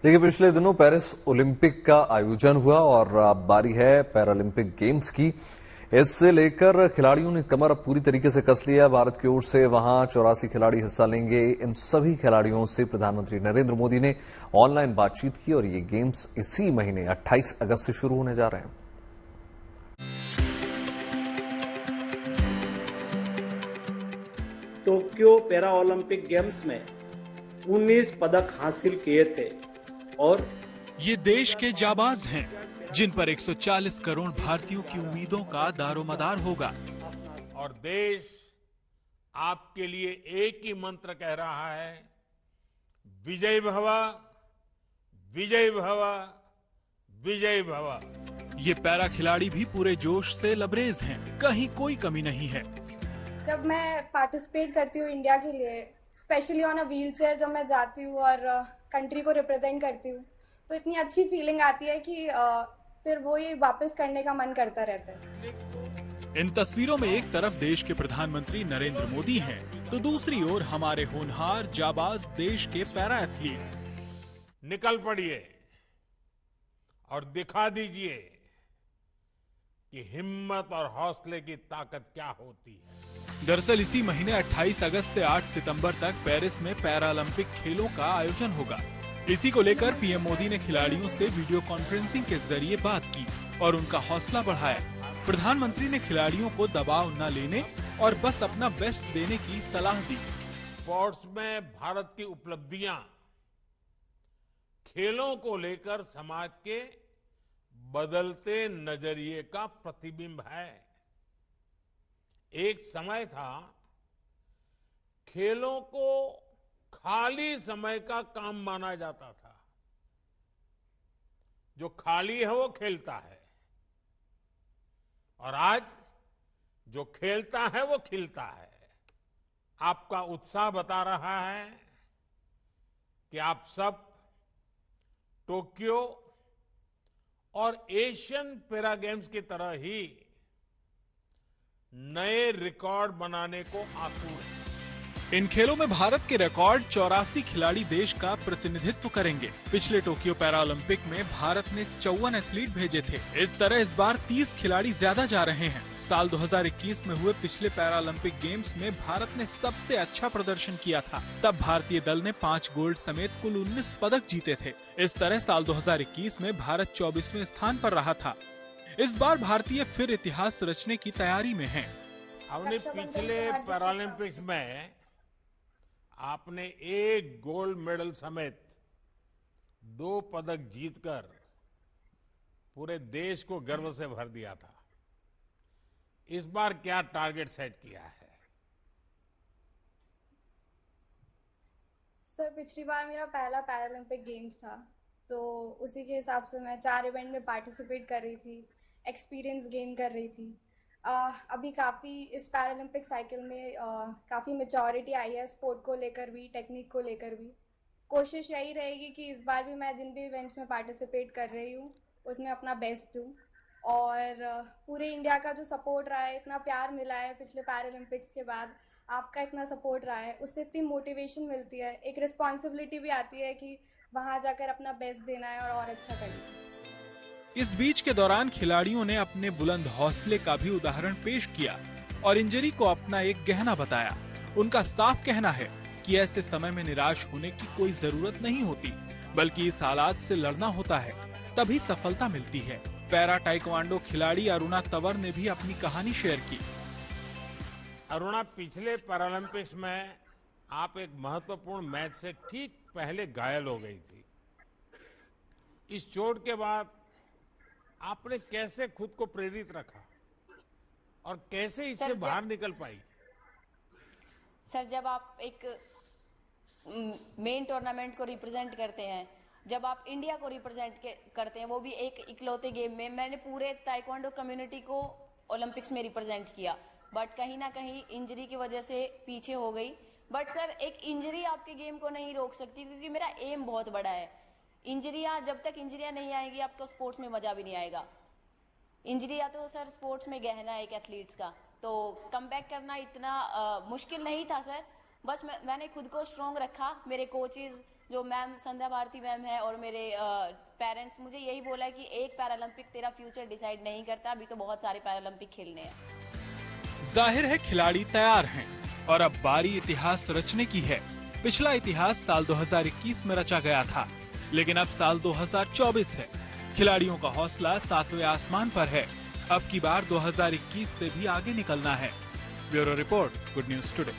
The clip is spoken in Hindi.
देखिए, पिछले दिनों पेरिस ओलंपिक का आयोजन हुआ और अब बारी है पैरालंपिक गेम्स की। इससे लेकर खिलाड़ियों ने कमर अब पूरी तरीके से कस लिया। भारत की ओर से वहां 84 खिलाड़ी हिस्सा लेंगे। इन सभी खिलाड़ियों से प्रधानमंत्री नरेंद्र मोदी ने ऑनलाइन बातचीत की और ये गेम्स इसी महीने 28 अगस्त से शुरू होने जा रहे हैं। टोक्यो पैरा ओलंपिक गेम्स में 19 पदक हासिल किए थे और ये देश के जाबाज हैं जिन पर 140 करोड़ भारतीयों की उम्मीदों का दारोमदार होगा। और देश आपके लिए एक ही मंत्र कह रहा है, विजय भव, विजय भव, विजय भव। ये पैरा खिलाड़ी भी पूरे जोश से लबरेज हैं, कहीं कोई कमी नहीं है। जब मैं पार्टिसिपेट करती हूँ इंडिया के लिए, specially on a wheel chair, जब मैं जाती हूँ और कंट्री को रिप्रेजेंट करती हूँ, तो इतनी अच्छी फीलिंग आती है कि फिर वो ये वापस करने का मन करता रहता है। इन तस्वीरों में एक तरफ देश के प्रधानमंत्री नरेंद्र मोदी हैं, तो दूसरी ओर हमारे होनहार जाबाज देश के पैरा एथलीट। निकल पड़िए और दिखा दीजिए कि हिम्मत और हौसले की ताकत क्या होती है। दरअसल इसी महीने 28 अगस्त से 8 सितंबर तक पेरिस में पैरालंपिक खेलों का आयोजन होगा। इसी को लेकर पीएम मोदी ने खिलाड़ियों से वीडियो कॉन्फ्रेंसिंग के जरिए बात की और उनका हौसला बढ़ाया। प्रधानमंत्री ने खिलाड़ियों को दबाव न लेने और बस अपना बेस्ट देने की सलाह दी। स्पोर्ट्स में भारत की उपलब्धियां खेलों को लेकर समाज के बदलते नजरिए का प्रतिबिंब है। एक समय था खेलों को खाली समय का काम माना जाता था। जो खाली है वो खेलता है और आज जो खेलता है वो खिलता है। आपका उत्साह बता रहा है कि आप सब टोक्यो और एशियन पैरा गेम्स की तरह ही नए रिकॉर्ड बनाने को आतुर हैं। इन खेलों में भारत के रिकॉर्ड 84 खिलाड़ी देश का प्रतिनिधित्व करेंगे। पिछले टोक्यो पैरालंपिक में भारत ने 54 एथलीट भेजे थे। इस तरह इस बार 30 खिलाड़ी ज्यादा जा रहे हैं। साल 2021 में हुए पिछले पैरालंपिक गेम्स में भारत ने सबसे अच्छा प्रदर्शन किया था। तब भारतीय दल ने 5 गोल्ड समेत कुल 19 पदक जीते थे। इस तरह साल 2021 में भारत 24वें स्थान पर रहा था। इस बार भारतीय फिर इतिहास रचने की तैयारी में हैं। हमने पिछले पैरालंपिक्स में आपने 1 गोल्ड मेडल समेत 2 पदक जीतकर पूरे देश को गर्व से भर दिया था। इस बार क्या टारगेट सेट किया है? सर, पिछली बार मेरा पहला पैरालंपिक गेम्स था, तो उसी के हिसाब से मैं 4 इवेंट में पार्टिसिपेट कर रही थी, एक्सपीरियंस गेन कर रही थी। अभी काफ़ी इस पैरालंपिक साइकिल में काफ़ी मैच्योरिटी आई है, स्पोर्ट को लेकर भी, टेक्निक को लेकर भी। कोशिश यही रहेगी कि इस बार भी मैं जिन भी इवेंट्स में पार्टिसिपेट कर रही हूँ उसमें अपना बेस्ट दूँ। और पूरे इंडिया का जो सपोर्ट रहा है, इतना प्यार मिला है पिछले पैरालंपिक्स के बाद, आपका इतना सपोर्ट रहा है, उससे इतनी मोटिवेशन मिलती है, एक रिस्पॉन्सिबिलिटी भी आती है कि वहाँ जाकर अपना बेस्ट देना है और अच्छा करना है। इस बीच के दौरान खिलाड़ियों ने अपने बुलंद हौसले का भी उदाहरण पेश किया और इंजरी को अपना एक गहना बताया। उनका साफ कहना है कि ऐसे समय में निराश होने की कोई जरूरत नहीं होती, बल्कि इस हालात से लड़ना होता है, तभी सफलता मिलती है। पैरा टाइक्वांडो खिलाड़ी अरुणा तंवर ने भी अपनी कहानी शेयर की। अरुणा, पिछले पैरालंपिक्स में आप एक महत्वपूर्ण मैच से ठीक पहले घायल हो गई थी। इस चोट के बाद आपने कैसे खुद को प्रेरित रखा और कैसे इससे बाहर निकल पाई? सर, जब आप एक मेन टूर्नामेंट को रिप्रेजेंट करते हैं, जब आप इंडिया को रिप्रेजेंट करते हैं, वो भी एक इकलौते गेम में, मैंने पूरे ताइक्वांडो कम्युनिटी को ओलंपिक्स में रिप्रेजेंट किया, बट कहीं ना कहीं इंजरी की वजह से पीछे हो गई। बट सर, एक इंजरी आपके गेम को नहीं रोक सकती, क्योंकि मेरा एम बहुत बड़ा है। जब तक इंजरियां नहीं आएगी, आपको स्पोर्ट्स में मजा भी नहीं आएगा। इंजरियां तो सर स्पोर्ट्स में गहना है एक एथलीट्स का, तो कमबैक करना इतना मुश्किल नहीं था सर। बस मैंने खुद को स्ट्रॉन्ग रखा, मेरे कोचेज जो मैम संध्या भारती मैम है और मेरे पेरेंट्स, मुझे यही बोला है कि एक पैरालंपिक तेरा फ्यूचर डिसाइड नहीं करता, अभी तो बहुत सारे पैरालंपिक खेलने हैं। जाहिर है खिलाड़ी तैयार हैं और अब बारी इतिहास रचने की है। पिछला इतिहास साल 2021 में रचा गया था, लेकिन अब साल 2024 है। खिलाड़ियों का हौसला 7वें आसमान पर है। अब की बार 2021 से भी आगे निकलना है। Bureau report, good news today.